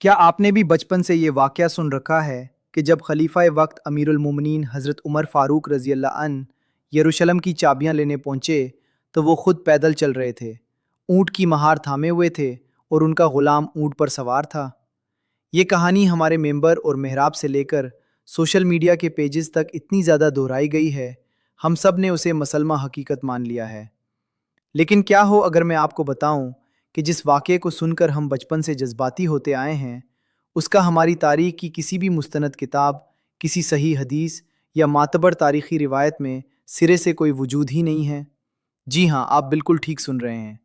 क्या आपने भी बचपन से ये वाक़या सुन रखा है कि जब खलीफा वक्त अमीरुल मोमिनीन हज़रत उमर फ़ारूक रज़ी अल्लाह अन यरूशलेम की चाबियां लेने पहुँचे तो वो खुद पैदल चल रहे थे, ऊँट की महार थामे हुए थे और उनका ग़ुलाम ऊँट पर सवार था। ये कहानी हमारे मेंबर और मेहराब से लेकर सोशल मीडिया के पेजेस तक इतनी ज़्यादा दोहराई गई है, हम सब ने उसे मसलमा हकीकत मान लिया है। लेकिन क्या हो अगर मैं आपको बताऊं कि जिस वाक़े को सुनकर हम बचपन से जज्बाती होते आए हैं, उसका हमारी तारीख की किसी भी मुस्तनद किताब, किसी सही हदीस या मातबर तारीख़ी रिवायत में सिरे से कोई वजूद ही नहीं है। जी हाँ, आप बिल्कुल ठीक सुन रहे हैं।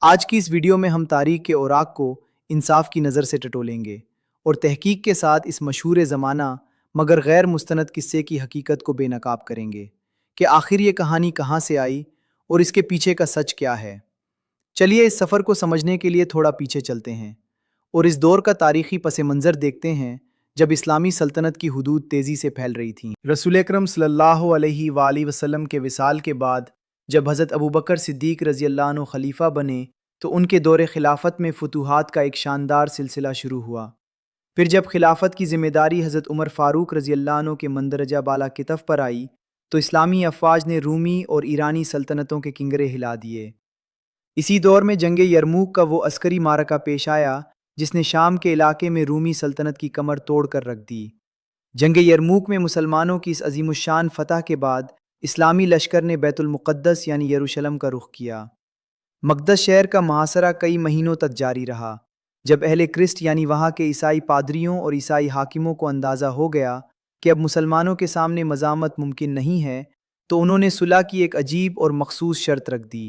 आज की इस वीडियो में हम तारीख के औराक को इंसाफ की नज़र से टटोलेंगे और तहकीक के साथ इस मशहूर ज़माना मगर गैर मुस्तनद किस्से की हकीकत को बेनकाब करेंगे कि आखिर ये कहानी कहाँ से आई और इसके पीछे का सच क्या है। चलिए इस सफ़र को समझने के लिए थोड़ा पीछे चलते हैं और इस दौर का तारीख़ी पस मंज़र देखते हैं जब इस्लामी सल्तनत की हुदूद तेज़ी से फैल रही थीं। रसूल अकरम सल्लल्लाहु अलैहि वसल्लम के विसाल के बाद जब हज़रत अबू बकर सिद्दीक़ रज़ी अल्लाह अन्हु खलीफा बने तो उनके दौरे खिलाफत में फतूहात का एक शानदार सिलसिला शुरू हुआ। फिर जब खिलाफत की ज़िम्मेदारी हज़रत उमर फ़ारूक रज़ी अल्लाह अन्हु के मंदरजा बाला कितफ़ पर आई तो इस्लामी अफ़वाज ने रूमी और ईरानी सल्तनतों के किंगरे हिला दिए। इसी दौर में जंग यरमूक का वो अस्करी मारका पेश आया जिसने शाम के इलाके में रूमी सल्तनत की कमर तोड़ कर रख दी। जंग यरमूक में मुसलमानों की इस अजीमुशान फतह के बाद इस्लामी लश्कर ने बैतुल मुक़द्दस यानी यरूशलेम का रुख किया। मक़दस शहर का मुहासरा कई महीनों तक जारी रहा। जब अहले क्रिस्ट यानी वहाँ के ईसाई पादरियों और ईसाई हाकिमों को अंदाज़ा हो गया कि अब मुसलमानों के सामने मज़ामत मुमकिन नहीं है, तो उन्होंने सुलह की एक अजीब और मखसूस शर्त रख दी।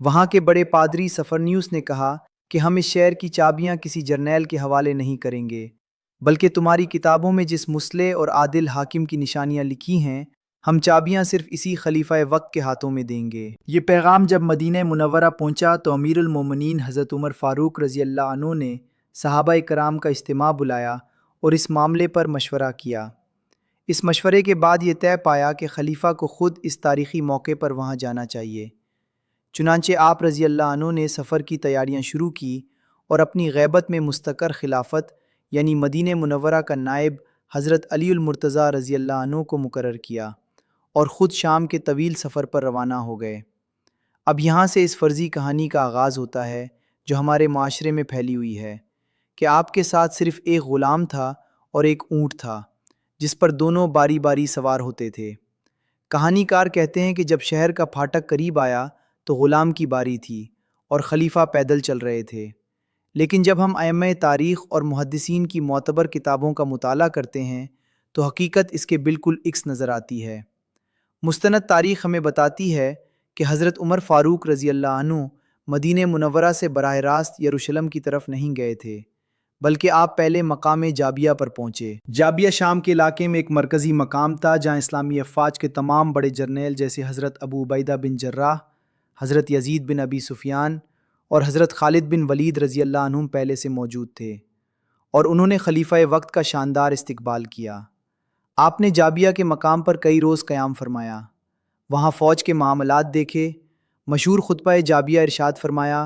वहाँ के बड़े पादरी सफरन्यूस ने कहा कि हम इस शहर की चाबियाँ किसी जर्नैल के हवाले नहीं करेंगे, बल्कि तुम्हारी किताबों में जिस मुस्लिह और आदिल हाकिम की निशानियाँ लिखी हैं, हम चाबियाँ सिर्फ इसी खलीफा वक्त के हाथों में देंगे। ये पैगाम जब मदीना मुनव्वरा पहुँचा तो अमीरुल मोमिनीन हज़रत उमर फ़ारूक रज़ी अल्लाह अन्हु ने सहाबा कराम का इज्तिमा बुलाया और इस मामले पर मशवरा किया। इस मशवरे के बाद ये तय पाया कि खलीफा को ख़ुद इस तारीख़ी मौके पर वहाँ जाना चाहिए। चुनांचे आप रज़ी अल्लाह अन्हु ने सफ़र की तैयारियां शुरू की और अपनी गैबत में मुस्तकर खिलाफत यानी मदीने मुनव्वरा का नायब हज़रत अलीउल मुर्तज़ा रज़ी अल्लाह अन्हु को मुकर्रर किया और ख़ुद शाम के तवील सफ़र पर रवाना हो गए। अब यहाँ से इस फ़र्ज़ी कहानी का आगाज़ होता है जो हमारे माशरे में फैली हुई है कि आपके साथ सिर्फ़ एक ग़ुलाम था और एक ऊँट था जिस पर दोनों बारी बारी सवार होते थे। कहानीकार कहते हैं कि जब शहर का फाटक करीब आया तो ग़ुलाम की बारी थी और खलीफा पैदल चल रहे थे। लेकिन जब हम अइम्मा तारीख़ और मुहद्दिसीन की मोतबर किताबों का मुताला करते हैं तो हकीकत इसके बिल्कुल इक्स नज़र आती है। मुस्तनद तारीख़ हमें बताती है कि हज़रत उमर फ़ारूक रज़ी अल्लाह अन्हु मदीने मुनव्वरा से बराह रास्त यरूशलेम की तरफ नहीं गए थे, बल्कि आप पहले मकाम जाबिया पर पहुँचे। जाबिया शाम के इलाके में एक मरकज़ी मकाम था जहाँ इस्लामी अफ़वाज के तमाम बड़े जर्नेल जैसे हज़रत अबू उबैदा बिन जर्राह, हज़रत यजीद बिन अबी सुफ़ियान और हज़रत खालिद बिन वलीद रज़ी अल्लाह अन्हुम पहले से मौजूद थे और उन्होंने खलीफा वक्त का शानदार इस्तकबाल किया। आपने जाबिया के मकाम पर कई रोज़ क़याम फरमाया, वहाँ फ़ौज के मामलात देखे, मशहूर खुतबा जाबिया इरशाद फरमाया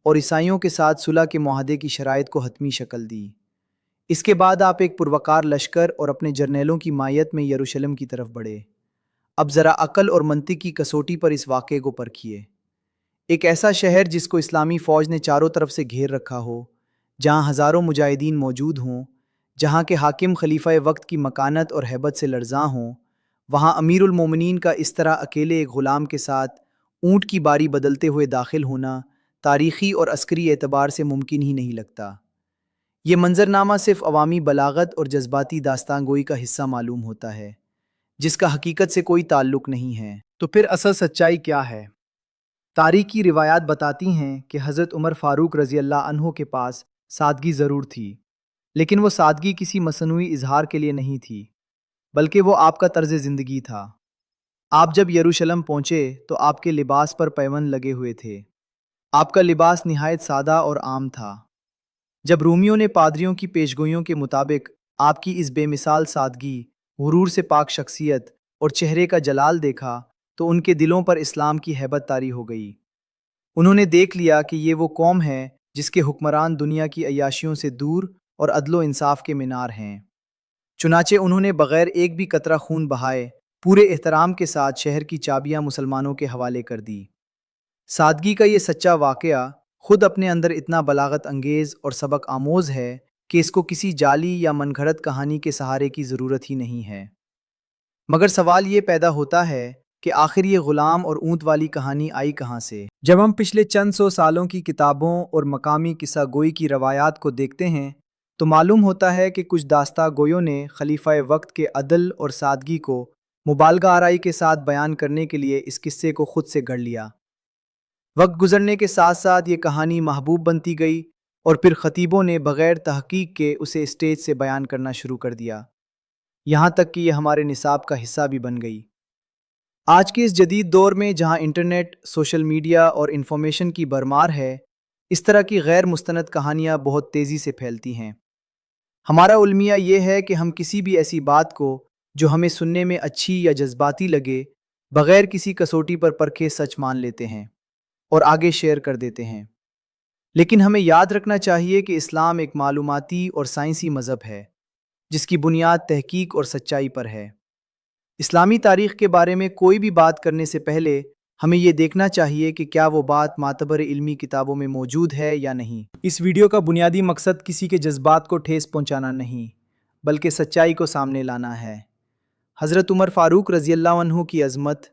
और ईसाइयों के साथ सुलह के मुआहदे की शराइत को हतमी शक्ल दी। इसके बाद आप एक पुरवकार लश्कर और अपने जर्नेलों की मायत में यरूशलेम की तरफ बढ़े। अब ज़रा अकल और मंतिक की कसौटी पर इस वाक़े को परखिए। एक ऐसा शहर जिसको इस्लामी फ़ौज ने चारों तरफ से घेर रखा हो, जहाँ हज़ारों मुजाहिदीन मौजूद हों, जहाँ के हाकिम खलीफा वक्त की मकानत और हैबत से लर्ज़ां हों, वहाँ अमीरुल मोमिनीन का इस तरह अकेले एक ग़ुलाम के साथ ऊँट की बारी बदलते हुए दाखिल होना तारीख़ी और अस्करी एतबार से मुमकिन ही नहीं लगता। ये मंजरनामा सिर्फ अवामी बलागत और जज्बाती दास्तानगोई का हिस्सा मालूम होता है, जिसका हकीकत से कोई ताल्लुक नहीं है। तो फिर असल सच्चाई क्या है? तारीख़ी रिवायात बताती हैं कि हज़रत उमर फ़ारूक रज़ी अल्लाह अन्हु के पास सादगी ज़रूर थी, लेकिन वो सादगी किसी मसनूई इजहार के लिए नहीं थी, बल्कि वो आपका तर्ज़ ज़िंदगी था। आप जब यरूशलेम पहुँचे तो आपके लिबास पर पैबंद लगे हुए थे। आपका लिबास निहायत सादा और आम था। जब रूमियों ने पादरियों की पेशगोइयों के मुताबिक आपकी इस बेमिसाल सादगी, गुरूर से पाक शख्सियत और चेहरे का जलाल देखा तो उनके दिलों पर इस्लाम की हैबत तारी हो गई। उन्होंने देख लिया कि ये वो कौम है जिसके हुक्मरान दुनिया की अय्याशियों से दूर اور عدل و انصاف کے مینار ہیں۔ چنانچہ انہوں نے بغیر ایک بھی قطرہ خون بہائے پورے احترام کے ساتھ شہر کی چابیاں مسلمانوں کے حوالے کر دی۔ سادگی کا یہ سچا واقعہ خود اپنے اندر اتنا بلاغت انگیز اور سبق آموز ہے کہ اس کو کسی جعلی یا من گھڑت کہانی کے سہارے کی ضرورت ہی نہیں ہے۔ مگر سوال یہ پیدا ہوتا ہے کہ آخر یہ غلام اور اونٹ والی کہانی آئی کہاں سے؟ جب ہم پچھلے چند سو سالوں کی کتابوں اور مقامی قصہ گوئی کی روایات کو دیکھتے ہیں تو معلوم ہوتا ہے کہ کچھ داستہ گویوں نے خلیفہ وقت کے عدل اور سادگی کو مبالغہ آرائی کے ساتھ بیان کرنے کے لیے اس قصے کو خود سے گھڑ لیا۔ وقت گزرنے کے ساتھ ساتھ یہ کہانی محبوب بنتی گئی اور پھر خطیبوں نے بغیر تحقیق کے اسے اسٹیج سے بیان کرنا شروع کر دیا، یہاں تک کہ یہ ہمارے نصاب کا حصہ بھی بن گئی۔ آج کے اس جدید دور میں جہاں انٹرنیٹ، سوشل میڈیا اور انفارمیشن کی بھرمار ہے، اس طرح کی غیر مستند کہانیاں بہت تیزی سے پھیلتی ہیں۔ ہمارا المیہ یہ ہے کہ ہم کسی بھی ایسی بات کو جو ہمیں سننے میں اچھی یا جذباتی لگے بغیر کسی کسوٹی پر پرکھے سچ مان لیتے ہیں اور آگے شیئر کر دیتے ہیں۔ لیکن ہمیں یاد رکھنا چاہیے کہ اسلام ایک معلوماتی اور سائنسی مذہب ہے جس کی بنیاد تحقیق اور سچائی پر ہے۔ اسلامی تاریخ کے بارے میں کوئی بھی بات کرنے سے پہلے ہمیں یہ دیکھنا چاہیے کہ کیا وہ بات معتبر علمی کتابوں میں موجود ہے یا نہیں۔ اس ویڈیو کا بنیادی مقصد کسی کے جذبات کو ٹھیس پہنچانا نہیں، بلکہ سچائی کو سامنے لانا ہے۔ حضرت عمر فاروق رضی اللہ عنہ کی عظمت،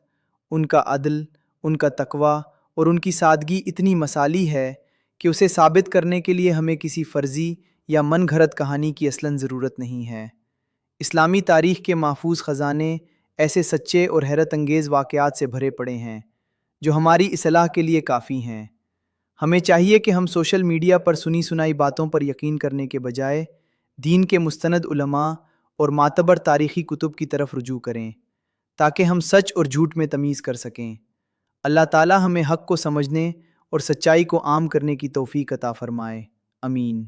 ان کا عدل، ان کا تقوی اور ان کی سادگی اتنی مثالی ہے کہ اسے ثابت کرنے کے لیے ہمیں کسی فرضی یا من گھڑت کہانی کی اصلاً ضرورت نہیں ہے۔ اسلامی تاریخ کے محفوظ خزانے ایسے سچے اور حیرت انگیز واقعات سے بھرے پڑے ہیں جو ہماری اصلاح کے لیے کافی ہیں۔ ہمیں چاہیے کہ ہم سوشل میڈیا پر سنی سنائی باتوں پر یقین کرنے کے بجائے دین کے مستند علماء اور معتبر تاریخی کتب کی طرف رجوع کریں تاکہ ہم سچ اور جھوٹ میں تمیز کر سکیں۔ اللہ تعالی ہمیں حق کو سمجھنے اور سچائی کو عام کرنے کی توفیق عطا فرمائے۔ آمین۔